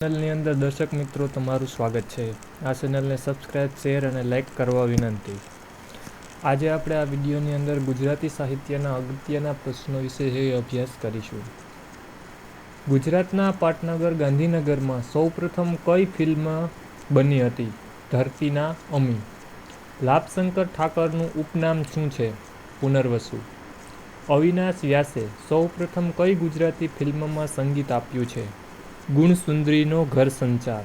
ચેનલની અંદર દર્શક મિત્રો તમારું સ્વાગત છે. આ ચેનલને સબસ્ક્રાઇબ, શેર અને લાઇક કરવા વિનંતી. આજે આપણે આ વિડીયોની અંદર ગુજરાતી સાહિત્યના અગત્યના પ્રશ્નો વિશે અભ્યાસ કરીશું. ગુજરાતના પાટનગર ગાંધીનગરમાં સૌપ્રથમ કઈ ફિલ્મ બની હતી? ધરતીના અમી. લાભશંકર ઠાકરનું ઉપનામ શું છે? પુનર્વસુ. અવિનાશ વ્યાસે સૌપ્રથમ કઈ ગુજરાતી ફિલ્મમાં સંગીત આપ્યું છે? ગુણસુંદરીનો ઘર સંચાર.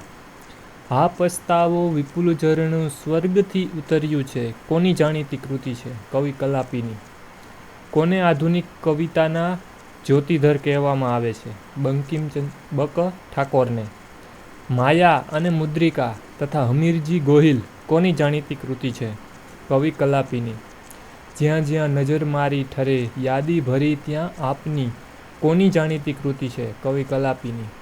હા પસ્તાવો વિપુલ ઝરણું સ્વર્ગથી ઉતર્યું છે કોની જાણીતી કૃતિ છે? કવિ કલાપીની. કોને આધુનિક કવિતાના જ્યોતિધર કહેવામાં આવે છે? બંકિમચંદ્ર ઠાકોરને. માયા અને મુદ્રિકા તથા હમીરજી ગોહિલ કોની જાણીતી કૃતિ છે? કવિ કલાપીની. જ્યાં જ્યાં નજર મારી ઠરે યાદી ભરી ત્યાં આપની કોની જાણીતી કૃતિ છે? કવિ કલાપીની.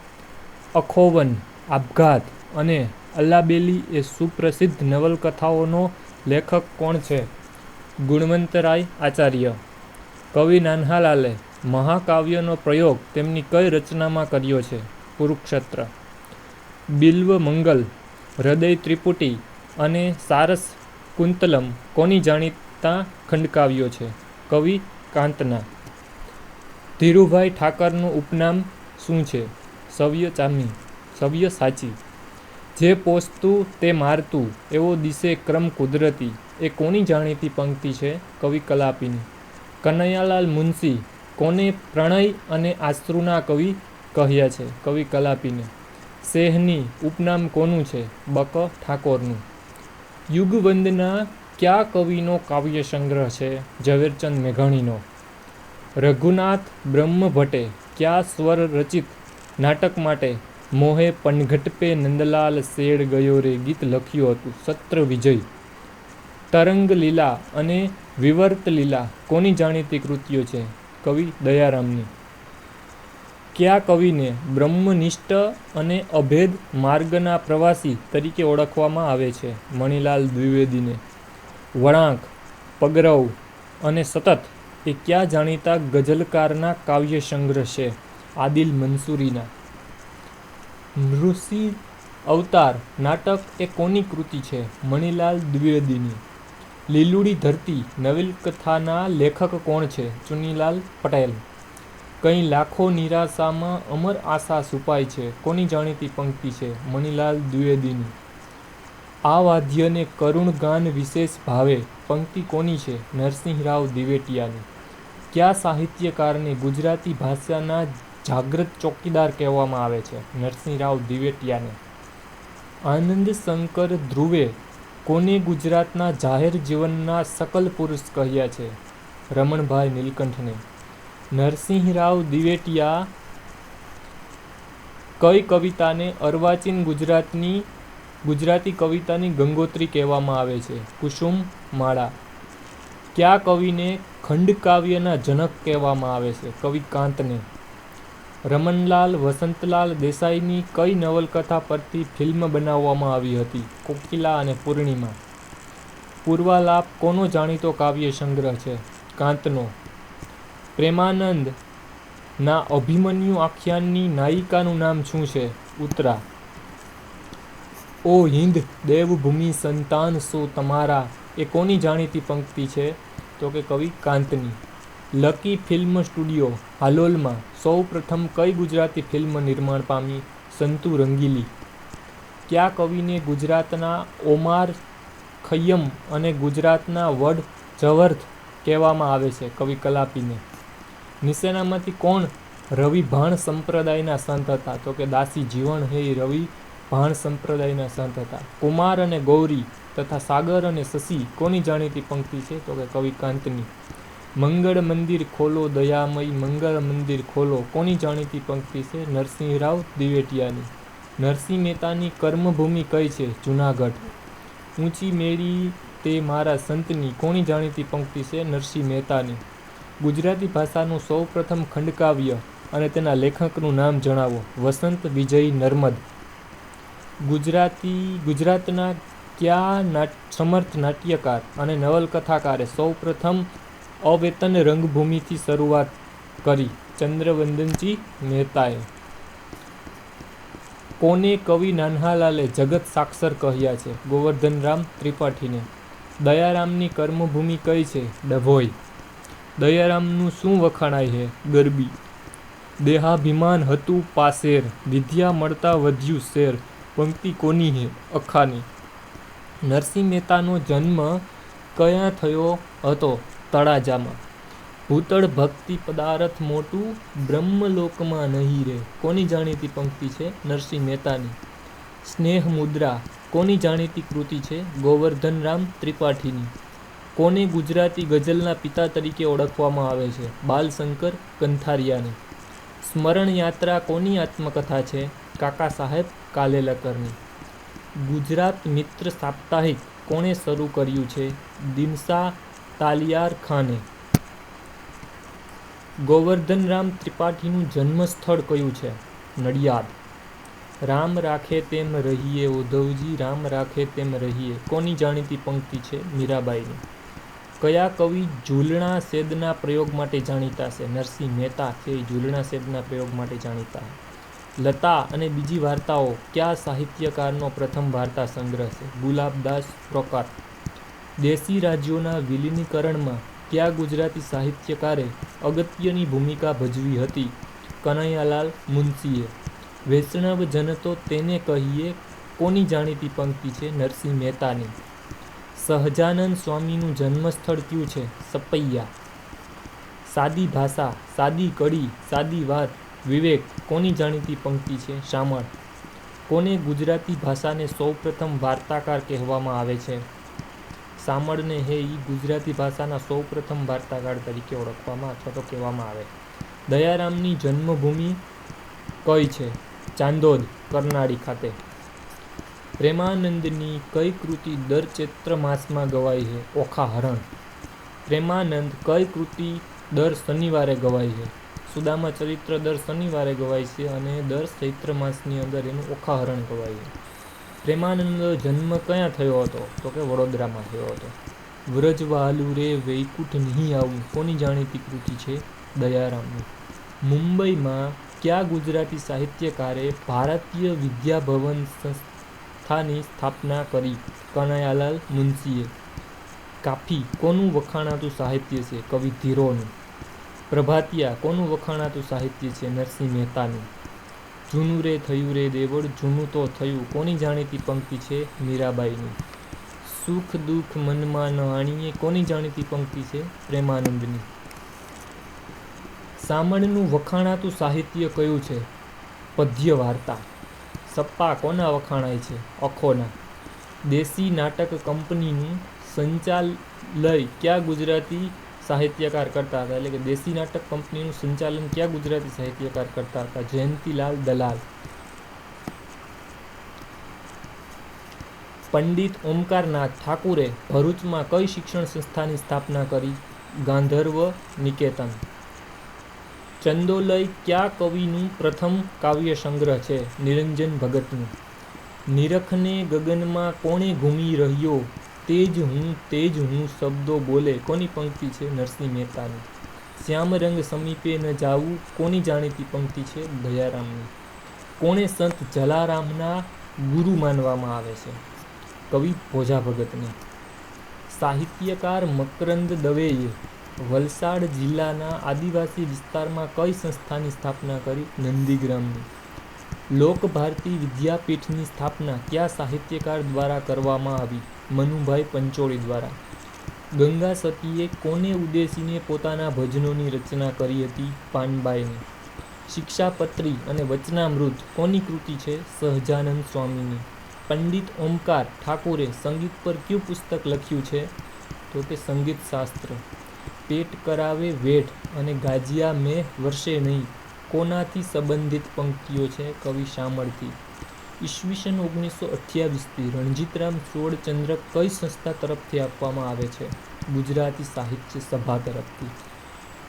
અખોવન, આપઘાત અને અલ્લાબેલી એ સુપ્રસિદ્ધ નવલકથાઓનો લેખક કોણ છે? ગુણવંતરાય આચાર્ય. કવિ નાન્હાલાલે મહાકાવ્યનો પ્રયોગ તેમની કઈ રચનામાં કર્યો છે? કુરુક્ષેત્ર. બિલ્વ મંગલ, હૃદય ત્રિપુટી અને સારસ કુંતલમ કોની જાણીતા ખંડકાવ્યો છે? કવિ કાંતના. ધીરુભાઈ ઠાકરનું ઉપનામ શું છે? સવ્ય સાચી. જે પોસતું તે મારતું એવો દિશે ક્રમ કુદરતી એ કોની જાણીતી પંક્તિ છે? કવિ કલાપીની. કનૈયાલાલ મુનશી કોને પ્રણય અને આશ્રુના કવિ કહ્યા છે? કવિ કલાપીને. શેહની ઉપનામ કોનું છે? બક ઠાકોરનું. યુગવંદના કયા કવિનો કાવ્ય સંગ્રહ છે? ઝવેરચંદ મેઘાણીનો. રઘુનાથ બ્રહ્મભટ્ટે કયા સ્વર રચિત નાટક માટે મોહે પનઘટ પે નંદલાલ શેડ ગયો રે ગીત લખ્યું હતું? સત્ર વિજય. તરંગ લીલા અને વિવર્ત લીલા કોની જાણીતી કૃતિઓ છે? કવિ દયારામની. કયા કવિને બ્રહ્મનિષ્ઠ અને અભેદ માર્ગના પ્રવાસી તરીકે ઓળખવામાં આવે છે? મણિલાલ દ્વિવેદીને. વળાંક, પગરવ અને સતત એ કયા જાણીતા ગઝલકારના કાવ્ય સંગ્રહ છે? આદિલ મંસૂરીના. નૃસિંહ અવતાર નાટક એ કોની કૃતિ છે? મણિલાલ દ્વિવેદીની. લીલુડી ધરતી નવલકથાના લેખક કોણ છે? ચુનીલાલ પટેલ. કઈ લાખો નિરાશામાં અમર આશા છુપાય છે કોની જાણીતી પંક્તિ છે? મણિલાલ દ્વિવેદીની. આ વાદ્યને કરુણ ગાન વિશેષ ભાવે પંક્તિ કોની છે? નરસિંહરાવ દિવેટિયાની. કયા સાહિત્યકારને ગુજરાતી ભાષાના જાગ્રત ચોકીદાર કહેવામાં આવે છે? નરસિંહરાવ દિવેટિયાને. આનંદ શંકર ધ્રુવે કોને ગુજરાતના જાહેર જીવનના સકલ પુરુષ કહ્યા છે? રમણભાઈ નીલકંઠને. નરસિંહરાવ દિવેટિયા કઈ કવિતાને અર્વાચીન ગુજરાતી કવિતાની ગંગોત્રી કહેવામાં આવે છે? કુસુમ માળા. કયા કવિને ખંડકાવ્યના જનક કહેવામાં આવે છે? કવિ કાંતને. રમણલાલ વસંતલાલ દેસાઈની કઈ નવલકથા પરથી ફિલ્મ બનાવવામાં આવી હતી? કોકિલા અને પૂર્ણિમા. પૂર્વાલાપ કોનો જાણીતો કાવ્ય સંગ્રહ છે? કાંતનો. પ્રેમાનંદ ના અભિમન્યુ આખ્યાનની નાયિકાનું નામ શું છે? ઉત્તરા. ઓ હિંદ દેવભૂમિ સંતાન સો તમારા એ કોની જાણીતી પંક્તિ છે? તો કે કવિ કાંતની. લકી ફિલ્મ સ્ટુડિયો હાલોલમાં સૌ પ્રથમ કઈ ગુજરાતી ફિલ્મ નિર્માણ પામી? સંતુ રંગીલી. કયા કવિને ગુજરાતના ઓમાર ખય્યમ અને ગુજરાતના વડ જવર્થ કહેવામાં આવે છે? કવિ કલાપીને. નીચેનામાંથી કોણ રવિ ભાણ સંપ્રદાયના સંત હતા? તો કે દાસી જીવણ હે રવિ ભાણ સંપ્રદાયના સંત હતા. કુમાર અને ગૌરી તથા સાગર અને શશી કોની જાણીતી પંક્તિ છે? તો કે કવિ કાંતની. મંગળ મંદિર ખોલો દયામય મંગળ મંદિર ખોલો કોની જાણીતી પંક્તિ છે? નરસિંહરાવ દિવેટિયાની. નરસિંહ મહેતાની કર્મભૂમિ કઈ છે? જૂનાગઢ. ઊંચી મેળી તે મારા સંતની કોની જાણીતી પંક્તિ છે? નરસિંહ મહેતાની. ગુજરાતી ભાષાનું સૌ પ્રથમ ખંડકાવ્ય અને તેના લેખકનું નામ જણાવો. વસંત વિજય નર્મદ. ગુજરાતના કયા સમર્થ નાટ્યકાર અને નવલકથાકારે સૌ પ્રથમ અવેતન રંગભૂમિથી શરૂઆત કરી? ચંદ્રવદનજી મહેતાએ. કોને કવિ નાન્હાલાલે જગત સાક્ષર કહ્યા છે? ગોવર્ધનરામ ત્રિપાઠીને. દયારામની કર્મભૂમિ કઈ છે? ડભોઈ. દયારામનું શું વખાણાય છે? ગરબી. દેહાભિમાન હતું પાસેર, વિદ્યા મળતા વધ્યું શેર. પંક્તિ કોની છે? અખાની. નરસિંહ મહેતાનો જન્મ ક્યાં થયો હતો? તળાજામાં. ભૂતળ ભક્તિ પદાર્થ મોટું, બ્રહ્મલોકમાં નહીં રે. કોની જાણીતી પંક્તિ છે? નરસિંહ મહેતાની. સ્નેહ મુદ્રા કોની જાણીતી કૃતિ છે? ગોવર્ધનરામ ત્રિપાઠીની. કોને ગુજરાતી ગઝલના પિતા તરીકે ઓળખવામાં આવે છે? બાલશંકર કંથારિયાની. સ્મરણ યાત્રા કોની આત્મકથા છે? કાકા સાહેબ કાલેલકરની. ગુજરાત મિત્ર સાપ્તાહિક કોણે શરૂ કર્યું છે? દિનશા તાલિયાર ખાને. ગોવર્ધનરામ ત્રિપાઠીનું જન્મસ્થળ કયું છે? નડિયાદ. રામ રાખે તેમ રહીએ ઉદ્ધવજી, રામ રાખે તેમ રહીએ. કોની જાણીતી પંક્તિ છે? મીરાબાઈની. કયા કવિ ઝૂલણા શેદના પ્રયોગ માટે જાણીતા છે? નરસિંહ મહેતા છે એ ઝૂલણા શેદના પ્રયોગ માટે જાણીતા. લતા અને બીજી વાર્તાઓ કયા સાહિત્યકારનો પ્રથમ વાર્તા સંગ્રહ છે? ગુલાબદાસ ફ્રોકાત. દેશી રાજ્યોના વિલીનીકરણમાં કયા ગુજરાતી સાહિત્યકારે અગત્યની ભૂમિકા ભજવી હતી? કનૈયાલાલ મુનશીએ. વૈષ્ણવ જન તો તેને કહીએ કોની જાણીતી પંક્તિ છે? નરસિંહ મહેતાની. સહજાનંદ સ્વામીનું જન્મસ્થળ કયું છે? સપૈયા. સાદી ભાષા, સાદી કડી, સાદી વાત, વિવેક કોની જાણીતી પંક્તિ છે? શામળ. કોને ગુજરાતી ભાષાને સૌપ્રથમ વાર્તાકાર કહેવામાં આવે છે? શામળને હે ઈ ગુજરાતી ભાષાના સૌપ્રથમ વાર્તાકાર તરીકે ઓળખવામાં અથવા તો કહેવામાં આવે. દયારામની જન્મભૂમિ કઈ છે? ચાંદોદ, કરનાળી ખાતે. પ્રેમાનંદની કઈ કૃતિ દર ચૈત્ર માસમાં ગવાય છે? ઓખાહરણ. પ્રેમાનંદ કઈ કૃતિ દર શનિવારે ગવાય છે? સુદામા ચરિત્ર દર શનિવારે ગવાય છે અને દર ચૈત્ર માસની અંદર એનું ઓખાહરણ ગવાય છે. પ્રેમાનંદનો જન્મ ક્યાં થયો હતો? તો કે વડોદરામાં થયો હતો. વ્રજવાલુ રે વૈકુંઠ નહીં આવું કોની જાણીતી કૃતિ છે? દયારામની. મુંબઈમાં કયા ગુજરાતી સાહિત્યકારે ભારતીય વિદ્યાભવન સંસ્થાની સ્થાપના કરી? કનૈયાલાલ મુનશીએ. કાફી કોનું વખાણાતું સાહિત્ય છે? કવિ ધીરોનું. પ્રભાતિયા કોનું વખાણાતું સાહિત્ય છે? નરસિંહ મહેતાનું. જૂનું રે થયું રે દેવળ, જૂનું તો થયું કોની જાણીતી પંક્તિ છે? મીરાબાઈની. સુખ દુઃખ મનમાં ન આણીએ કોની જાણીતી પંક્તિ છે? પ્રેમાનંદની. શામળનું વખાણાતું સાહિત્ય કયું છે? પદ્ય વાર્તા. સપ્પા કોના વખાણાય છે? અખોના. દેશી નાટક કંપનીનું સંચાલય કયા ગુજરાતી સાહિત્યકાર કરતા હતા? એટલે કે દેશી નાટક કંપનીનું સંચાલન કયા ગુજરાતી સાહિત્યકાર કરતા હતા? જયંતીલાલ દલાલ. પંડિત ઓમકારનાથ ઠાકુરે ભરૂચમાં કઈ શિક્ષણ સંસ્થાની સ્થાપના કરી? ગાંધર્વ નિકેતન. ચંદોલય કયા કવિનું પ્રથમ કાવ્ય સંગ્રહ છે? નિરંજન ભગતનું. નિરખને ગગનમાં કોણે ઘૂમી રહ્યો? તેજ હું શબ્દો બોલે કોની પંક્તિ છે? નરસિંહ મહેતાની. શ્યામરંગ સમીપે ન જાવું કોની જાણીતી પંક્તિ છે? દયારામની. કોણે સંત જલારામના ગુરુ માનવામાં આવે છે? કવિ ભોજા ભગતને. સાહિત્યકાર મકરંદ દવેએ વલસાડ જિલ્લાના આદિવાસી વિસ્તારમાં કઈ સંસ્થાની સ્થાપના કરી? નંદીગ્રામની. લોકભારતી વિદ્યાપીઠની સ્થાપના કયા સાહિત્યકાર દ્વારા કરવામાં આવી? મનુભાઈ પંચોળી દ્વારા. ગંગા સતીએ કોને ઉદ્દેશીને પોતાના ભજનોની રચના કરી હતી? પાનબાઈની. શિક્ષાપત્રી અને વચનામૃત કોની કૃતિ છે? સહજાનંદ સ્વામીની. પંડિત ઓમકાર ઠાકુરે સંગીત પર કયું પુસ્તક લખ્યું છે? તો કે સંગીત શાસ્ત્ર. પેટ કરાવે વેઠ અને ગાજિયા મેં વર્ષે નહીં કોનાથી સંબંધિત પંક્તિઓ છે? કવિ શામળથી. ઈસવીસન 1928થી રણજીતરામ સુવર્ણચંદ્રક કઈ સંસ્થા તરફથી આપવામાં આવે છે? ગુજરાતી સાહિત્ય સભા તરફથી.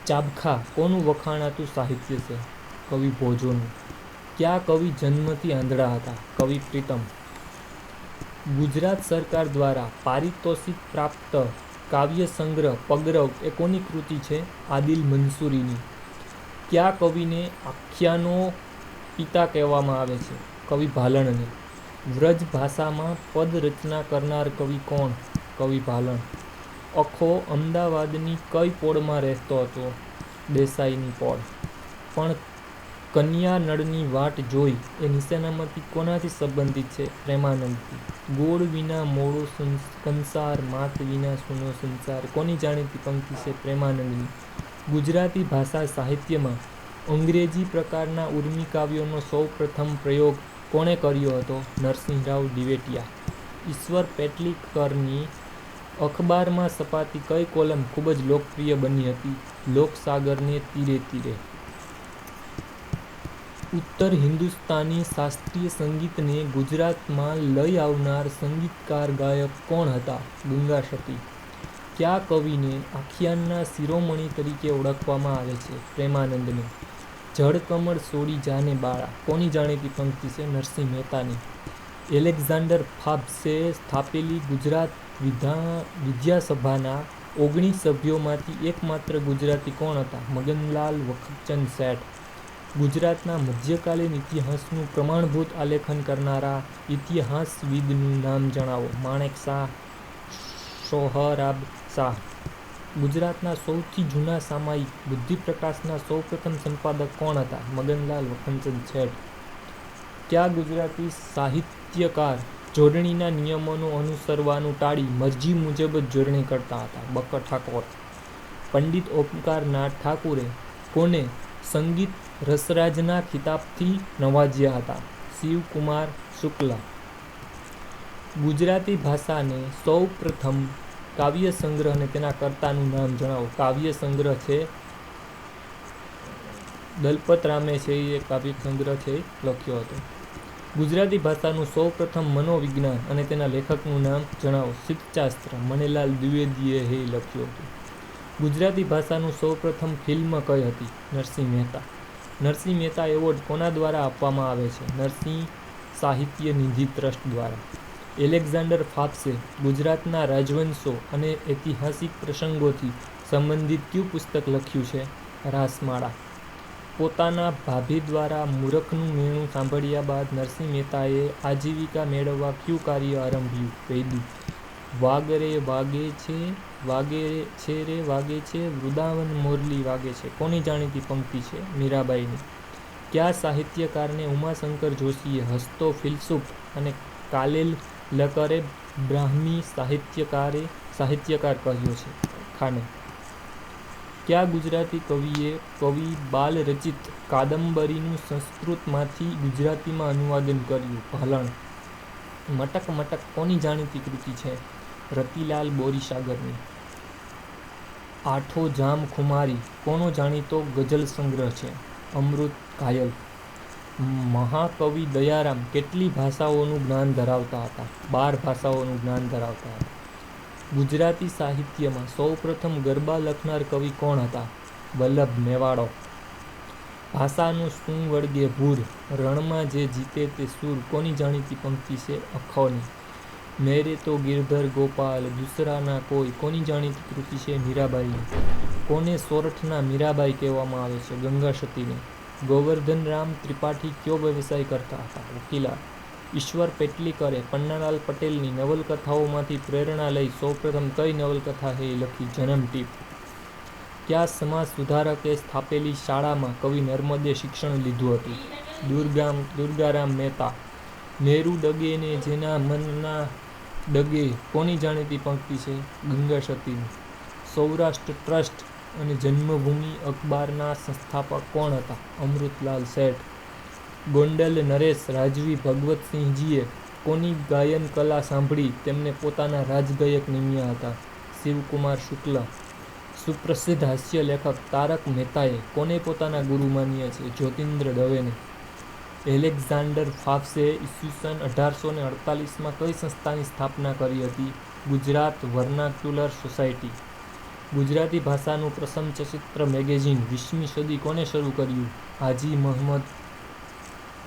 ચાબખા કોનું વખાણાતું સાહિત્ય છે? કવિ ભોજોનું. કયા કવિ જન્મથી આંધળા હતા? કવિ પ્રીતમ. ગુજરાત સરકાર દ્વારા પારિતોષિક પ્રાપ્ત કાવ્ય સંગ્રહ પગરવ એ કોની કૃતિ છે? આદિલ મંસૂરીની. કયા કવિને આખ્યાનો પિતા કહેવામાં આવે છે? કવિ ભાલણને. વ્રજ ભાષામાં પદ રચના કરનાર કવિ કોણ? કવિ ભાલણ. અખો અમદાવાદની કઈ પોળમાં રહેતો હતો? દેસાઈની પોળ. પણ કન્યા નળની વાટ જોઈ એ નીચેનામાંથી કોનાથી સંબંધિત છે? પ્રેમાનંદથી. ગોળ વિના મોળો કંસાર, માત વિના સૂનો સંસાર. કોની જાણીતી પંક્તિ છે? પ્રેમાનંદની. ગુજરાતી ભાષા સાહિત્યમાં અંગ્રેજી પ્રકારના ઉર્મી કાવ્યોનો સૌ પ્રથમ પ્રયોગ કોણે કર્યો હતો? નરસિંહરાવ દિવેટિયા. ઈશ્વર પેટલીકરની અખબારમાં છપાતી કઈ કોલમ ખૂબ જ લોકપ્રિય બની હતી? લોકસાગરને તીરે તીરે. ઉત્તર હિન્દુસ્તાની શાસ્ત્રીય સંગીતને ગુજરાતમાં લઈ આવનાર સંગીતકાર ગાયક કોણ હતા? ગંગા સતી. કયા કવિને આખ્યાનના શિરોમણી તરીકે ઓળખવામાં આવે છે? પ્રેમાનંદને. જળકમળ છોડી જાને બાળા. કોની જાણીતી પંક્તિ છે? નરસિંહ મહેતાની. એલેક્ઝાન્ડર ફાબ્સે સ્થાપેલી ગુજરાત વિદ્યાસભાના 19 સભ્યોમાંથી એકમાત્ર ગુજરાતી કોણ હતા? મગનલાલ વખતચંદ શેઠ. ગુજરાતના મધ્યકાલીન ઇતિહાસનું પ્રમાણભૂત આલેખન કરનારા ઇતિહાસવિદનું નામ જણાવો. માણેક શાહ, સોહરાબ શાહ. ગુજરાતના સૌથી જૂના સામાયિક બુદ્ધિપ્રકાશના સૌપ્રથમ સંપાદક કોણ હતા? મગનલાલ વખતચંદ શેઠ. કયા ગુજરાતી સાહિત્યકાર જોડણીના નિયમોનું અનુસરવાનું ટાળી મરજી મુજબ જ જોડણી કરતા હતા? બક્કર ઠાકોર. પંડિત ઓમકારનાથ ઠાકુરે કોને સંગીત રસરાજના ખિતાબથી નવાજ્યા હતા? શિવકુમાર શુક્લા. ગુજરાતી ભાષાને સૌ પ્રથમ કાવ્ય સંગ્રહ અને તેના કર્તાનું નામ જણાવો. કાવ્ય સંગ્રહ છે દલપતરામે છે એ કાવ્ય સંગ્રહ છે લખ્યો હતો. ગુજરાતી ભાષાનું સૌ પ્રથમ મનોવિજ્ઞાન અને તેના લેખકનું નામ જણાવો. સિદ્ધશાસ્ત્ર મણિલાલ દ્વિવેદીએ લખ્યું હતું. ગુજરાતી ભાષાનું સૌ પ્રથમ ફિલ્મ કઈ હતી? નરસિંહ મહેતા. નરસિંહ મહેતા એવોર્ડ કોના દ્વારા આપવામાં આવે છે? નરસિંહ સાહિત્ય નિધિ ટ્રસ્ટ દ્વારા. એલેક્ઝાન્ડર ફાબ્સે ગુજરાતના રાજવંશો અને ઐતિહાસિક પ્રસંગોથી સંબંધિત કયું પુસ્તક લખ્યું છે? રાસમાળા. પોતાના ભાભી દ્વારા મૂરખનું મેણું સાંભળ્યા બાદ નરસિંહ મહેતાએ આજીવિકા મેળવવા કયું કાર્ય આરંભ્યું? વૈદું. વાગરે વાગે છે, વાગે છે રે વાગે છે, વૃંદાવન મોરલી વાગે છે. કોની જાણીતી પંક્તિ છે? મીરાબાઈની. કયા સાહિત્યકારને ઉમાશંકર જોશીએ હસતો ફિલસૂફ અને કાલેલ લકરે બ્રાહ્મી સાહિત્યકાર કહ્યો છે? ખાને. કયા ગુજરાતી કવિએ કવિ બાલરચિત કાદંબરીનું સંસ્કૃતમાંથી ગુજરાતીમાં અનુવાદન કર્યું? ભાલણ. મટક મટક કોની જાણીતી કૃતિ છે? રતિલાલ બોરીસાગરની. આઠો જામ ખુમારી કોનો જાણીતો ગઝલ સંગ્રહ છે? અમૃત ઘાયલ. મહાકવિ દયારામ કેટલી ભાષાઓનું જ્ઞાન ધરાવતા હતા? 12 ભાષાઓનું જ્ઞાન ધરાવતા હતા. ગુજરાતી સાહિત્યમાં સૌ પ્રથમ ગરબા લખનાર કવિ કોણ હતા? વલ્લભ મેવાડો. ભાષાનું શું વળગે ભૂર, રણમાં જે જીતે તે સૂર. કોની જાણીતી પંક્તિ છે? અખોની. મેરે તો ગિરધર ગોપાલ દૂસરા ના કોઈ. કોની જાણીતી કૃતિ છે? મીરાબાઈની. કોને સોરઠના મીરાબાઈ કહેવામાં આવે છે? ગંગા સતીને. ગોવર્ધનરામ ત્રિપાઠી કયો વ્યવસાય કરતા હતા? વકીલાત. ઈશ્વર પેટલીકરે પન્નાલાલ પટેલની નવલકથાઓમાંથી પ્રેરણા લઈ સૌપ્રથમ કઈ નવલકથા લખી? જન્મ ટીપ. કયા સમાજ સુધારકે સ્થાપેલી શાળામાં કવિ નર્મદે શિક્ષણ લીધું હતું? દુર્ગારામ મહેતા. મેરુ ડગે ને જેના મનના ડગે. કોની જાણીતી પંક્તિ છે? ગંગા સતીની. સૌરાષ્ટ્ર ટ્રસ્ટ અને જન્મભૂમિ અખબારના સંસ્થાપક કોણ હતા? અમૃતલાલ શેઠ. ગોંડલ નરેશ રાજવી ભગવતસિંહજીએ કોની ગાયન કલા સાંભળી તેમને પોતાના રાજગાયક નિમ્યા હતા? શિવકુમાર શુક્લ. સુપ્રસિદ્ધ હાસ્ય લેખક તારક મહેતાએ કોને પોતાના ગુરુ માન્યા છે? જ્યોતિન્દ્ર દવેને. એલેક્ઝાન્ડર ફાબ્સે ઈસવીસન 1848માં કઈ સંસ્થાની સ્થાપના કરી હતી? Gujarat vernacular society. ગુજરાતી ભાષાનું પ્રથમ સચિત્ર મેગેઝિન 20મી સદી કોને શરૂ કર્યું? હાજી મહમદ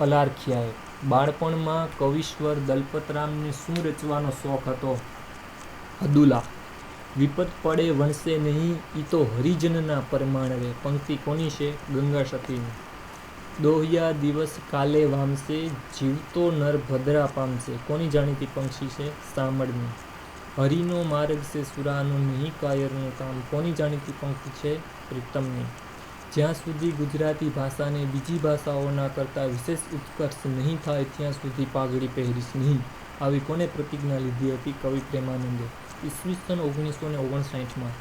અલારખિયાએ. બાળપણમાં કવિશ્વર દલપતરામને શું રચવાનો શોખ હતો? અદુલા. વિપત પડે વણસે નહીં ઈ તો હરિજનના પરમાણવે. પંક્તિ કોની છે? ગંગા સતીની. દોહ્યા દિવસ કાલે વામશે, જીવતો નર ભદ્રા પામશે. કોની જાણીતી પંક્તિ છે? સામળની. હરિનો માર્ગ છે સુરાનો, નહીં કાયરનું કામ. કોની જાણીતી પંક્તિ છે? પ્રીતમની. જ્યાં સુધી ગુજરાતી ભાષાને બીજી ભાષાઓના કરતાં વિશેષ ઉત્કર્ષ નહીં થાય ત્યાં સુધી પાઘડી પહેરીશ નહીં. આવી કોને પ્રતિજ્ઞા લીધી હતી? કવિ પ્રેમાનંદે. ઈસવીસન 1959માં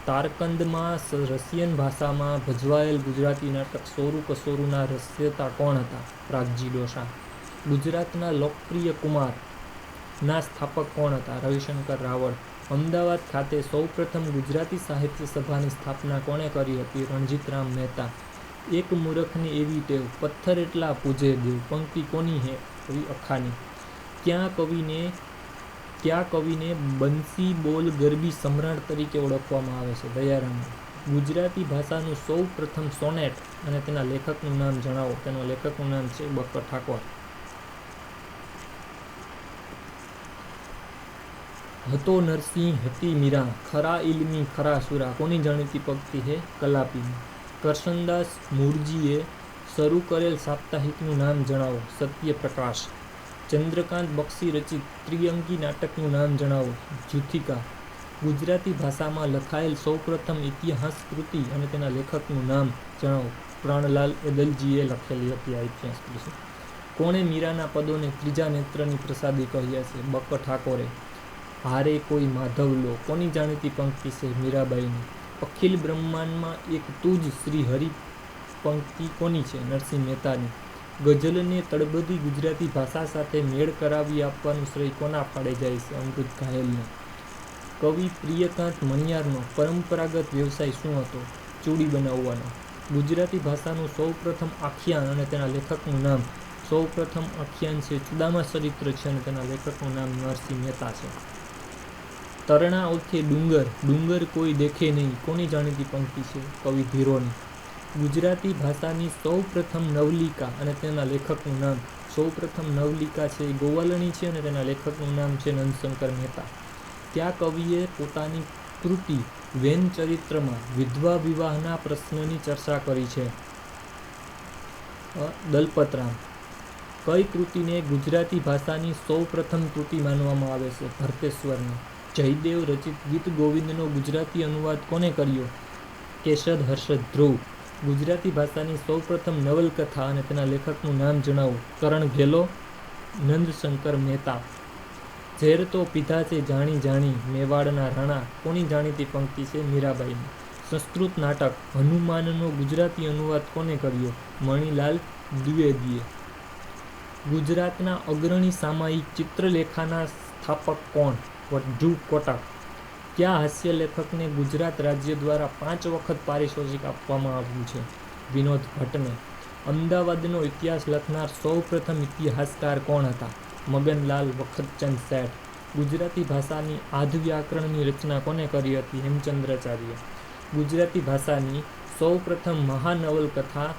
તારકંદમાં રશિયન ભાષામાં ભજવાયેલ ગુજરાતી નાટક સોરું કસોરુંના રચયિતા કોણ હતા? પ્રાગજી ડોસા. ગુજરાતના લોકપ્રિય કુમારના સ્થાપક કોણ હતા? રવિશંકર રાવળ. અમદાવાદ ખાતે સૌપ્રથમ ગુજરાતી સાહિત્ય સભાની સ્થાપના કોણે કરી હતી? રણજીતરામ મહેતા. એક મૂરખની એવી ટેવ, પથ્થર એટલા પૂજે દેવ. પંક્તિ કોની હે? કવિ અખાની. કયા કવિને બંસી બોલ ગરબી સમ્રાટ તરીકે ઓળખવામાં આવે છે? દયારામ. ગુજરાતી ભાષાનું સૌ પ્રથમ સોનેટ અને તેના લેખકનું નામ જણાવો. તેના લેખકનું નામ છે બક્કર ઠાકોર. હતો નરસિંહ હતી મીરા, ખરા ઇલમી ખરા સુરા. કોની જાણીતી પંક્તિ છે? કલાપીની. કરશનદાસ મૂળજીએ શરૂ કરેલ સાપ્તાહિકનું નામ જણાવો. સત્યપ્રકાશ. ચંદ્રકાંત બક્ષી રચિત ત્રિઅંકી નાટકનું નામ જણાવો. જુથિકા. ગુજરાતી ભાષામાં લખાયેલ સૌપ્રથમ ઇતિહાસ કૃતિ અને તેના લેખકનું નામ જણાવો. પ્રાણલાલ એદલજીએ લખેલી હતી આ ઇતિહાસ કૃતિ. કોણે મીરાના પદોને ત્રીજા નેત્રની પ્રસાદી કહ્યા છે? બક્કર ઠાકોરે. હારે કોઈ માધવ લો. કોની જાણીતી પંક્તિ છે? મીરાબાઈની. અખિલ બ્રહ્માંડમાં એક તું જ શ્રી હરિ. પંક્તિ કોની છે? નરસિંહ મહેતાની. ગઝલને તળબદી ગુજરાતી ભાષા સાથે મેળ કરાવી આપવાનું શ્રેય કોના ફાળે જાય છે? અમૃત ઘાયલને. કવિ પ્રિયકાંત મણિયારનો પરંપરાગત વ્યવસાય શું હતો? ચૂડી બનાવવાનો. ગુજરાતી ભાષાનું સૌપ્રથમ આખ્યાન અને તેના લેખકનું નામ. સૌપ્રથમ આખ્યાન છે ચુડામા ચરિત્ર છે અને તેના લેખકનું નામ નરસિંહ મહેતા છે. તરણા ઓથે ડુંગર, ડુંગર કોઈ દેખે નહીં. કોની જાણીતી પંક્તિ છે? કવિ ધીરોની. ગુજરાતી ભાષાની સૌપ્રથમ નવલિકા અને તેના લેખકનું નામ. સૌપ્રથમ નવલિકા છે ગોવાલણી છે અને તેના લેખકનું નામ છે નંદશંકર મહેતા. ત્યાં કવિએ પોતાની કૃતિ વેન ચરિત્રમાં વિધવા વિવાહના પ્રશ્નની ચર્ચા કરી છે? દલપતરામ. કઈ કૃતિને ગુજરાતી ભાષાની સૌપ્રથમ કૃતિ માનવામાં આવે છે? ભરતેશ્વરની. જયદેવ રચિત ગીત ગોવિંદનો ગુજરાતી અનુવાદ કોને કર્યો? કેશદ હર્ષદ ધ્રુવ. ગુજરાતી ભાષાની સૌપ્રથમ નવલકથા અને તેના લેખકનું નામ જણાવો. કરણ ઘેલો, નંદશંકર મહેતા. ઝેર તો પીધા છે જાણી જાણી, મેવાડના રાણા. કોની જાણીતી પંક્તિ છે? મીરાબાઈની. સંસ્કૃત નાટક હનુમાનનો ગુજરાતી અનુવાદ કોને કર્યો? મણિલાલ દ્વિવેદીએ. ગુજરાતના અગ્રણી સામાયિક ચિત્રલેખાના સ્થાપક કોણ? વજ્જુ કોટક. કયા હાસ્ય લેખકને ગુજરાત રાજ્ય દ્વારા 5 વખત પારિતોષિક આપવામાં આવ્યું છે? વિનોદ ભટ્ટને. અમદાવાદનો ઇતિહાસ લખનાર સૌપ્રથમ ઇતિહાસકાર કોણ હતા? મગનલાલ વખતચંદ શેઠ. ગુજરાતી ભાષાની આદ્ય વ્યાકરણની રચના કોને કરી હતી? હેમચંદ્રાચાર્ય. ગુજરાતી ભાષાની સૌપ્રથમ મહાનવલકથા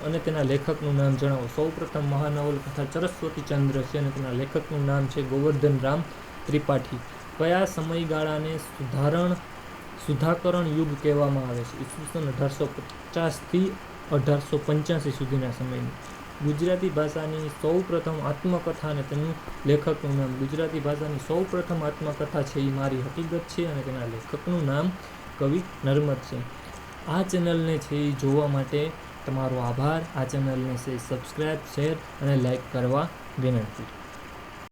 અને તેના લેખકનું નામ જણાવો. સૌપ્રથમ મહાનવલકથા સરસ્વતી ચંદ્ર છે અને તેના લેખકનું નામ છે ગોવર્ધન રામ ત્રિપાઠી. કયા સમયગાળાને સુધાકરણ યુગ કહેવામાં આવે છે? ઈસવીસન 1850થી 1885 સુધીના સમયની. ગુજરાતી ભાષાની સૌપ્રથમ આત્મકથા અને તેનું લેખકનું નામ. ગુજરાતી ભાષાની સૌપ્રથમ આત્મકથા છે એ મારી હકીકત છે અને તેના લેખકનું નામ કવિ નર્મદ છે. આ ચેનલને છે એ જોવા માટે તમારો આભાર. આ ચેનલને છે સબસ્ક્રાઈબ, શેર અને લાઈક કરવા વિનંતી.